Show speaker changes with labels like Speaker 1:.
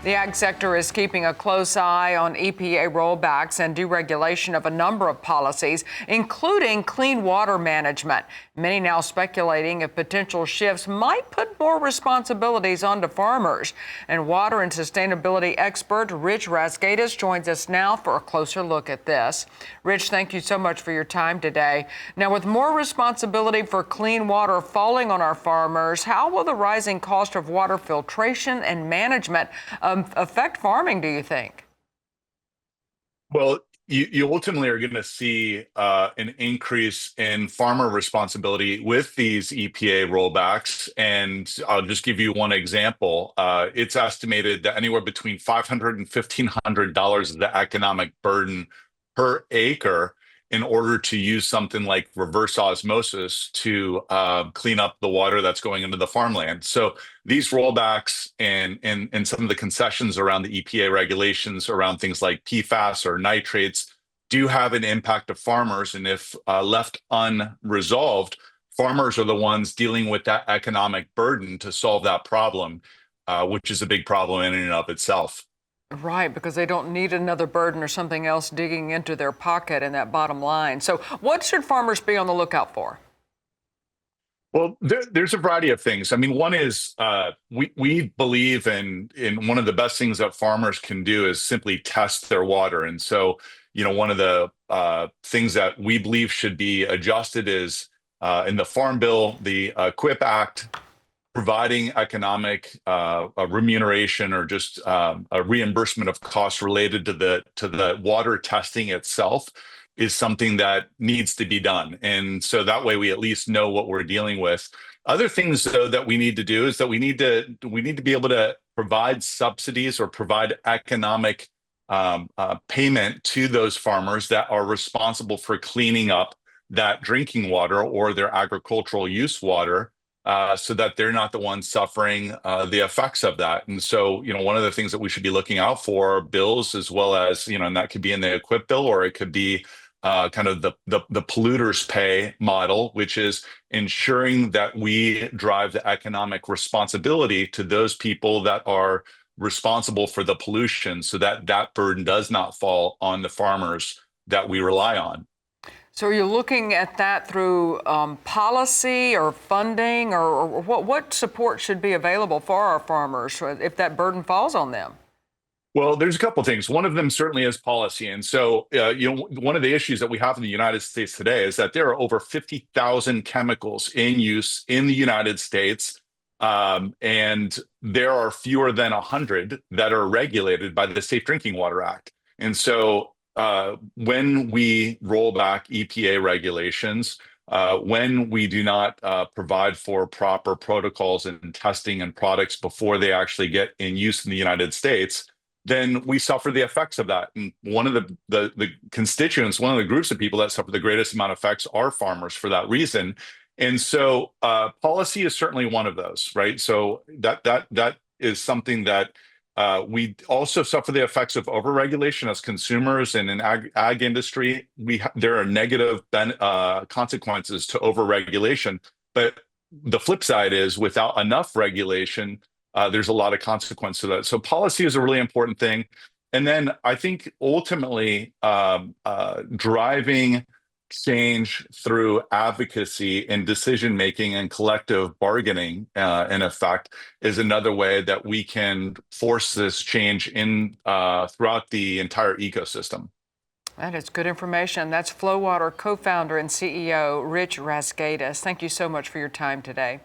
Speaker 1: The ag sector is keeping a close eye on EPA rollbacks and deregulation of a number of policies, including clean water management. Many now speculating if potential shifts might put more responsibilities onto farmers. And water and sustainability expert Rich Razgaitis joins us now for a closer look at this. Rich, thank you so much for your time today. Now, with more responsibility for clean water falling on our farmers, how will the rising cost of water filtration and management affect farming, do you think?
Speaker 2: Well, you ultimately are going to see an increase in farmer responsibility with these EPA rollbacks. And I'll just give you one example. It's estimated that anywhere between $500 and $1,500 is the economic burden per acre in order to use something like reverse osmosis to clean up the water that's going into the farmland. So these rollbacks and some of the concessions around the EPA regulations around things like PFAS or nitrates do have an impact to farmers. And if left unresolved, farmers are the ones dealing with that economic burden to solve that problem, which is a big problem in and of itself.
Speaker 1: Right, because they don't need another burden or something else digging into their pocket in that bottom line. So what should farmers be on the lookout for?
Speaker 2: Well, there's a variety of things. I mean, one is we believe in one of the best things that farmers can do is simply test their water. And so, one of the things that we believe should be adjusted is in the Farm Bill, the QIP Act, providing economic remuneration or just a reimbursement of costs related to the water testing itself is something that needs to be done. And so that way we at least know what we're dealing with. Other things though that we need to do is that we need to be able to provide subsidies or provide economic payment to those farmers that are responsible for cleaning up that drinking water or their agricultural use water, so that they're not the ones suffering the effects of that. And so, one of the things that we should be looking out for are bills as well as, and that could be in the equip bill, or it could be kind of the polluters pay model, which is ensuring that we drive the economic responsibility to those people that are responsible for the pollution so that that burden does not fall on the farmers that we rely on.
Speaker 1: So are you looking at that through policy or funding, or what support should be available for our farmers if that burden falls on them?
Speaker 2: Well, there's a couple of things. One of them certainly is policy. And so, one of the issues that we have in the United States today is that there are over 50,000 chemicals in use in the United States. And there are fewer than 100 that are regulated by the Safe Drinking Water Act. And so, when we roll back EPA regulations, when we do not provide for proper protocols and testing and products before they actually get in use in the United States, then we suffer the effects of that. And one of the constituents, one of the groups of people that suffer the greatest amount of effects are farmers for that reason. And so policy is certainly one of those, right? So that is something that we also suffer the effects of overregulation as consumers, and in ag industry, there are negative consequences to overregulation. But the flip side is without enough regulation, there's a lot of consequence to that. So policy is a really important thing. And then I think ultimately driving change through advocacy and decision making and collective bargaining, in effect, is another way that we can force this change in throughout the entire ecosystem.
Speaker 1: That is good information. That's Flowwater co-founder and CEO Rich Razgaitis. Thank you so much for your time today.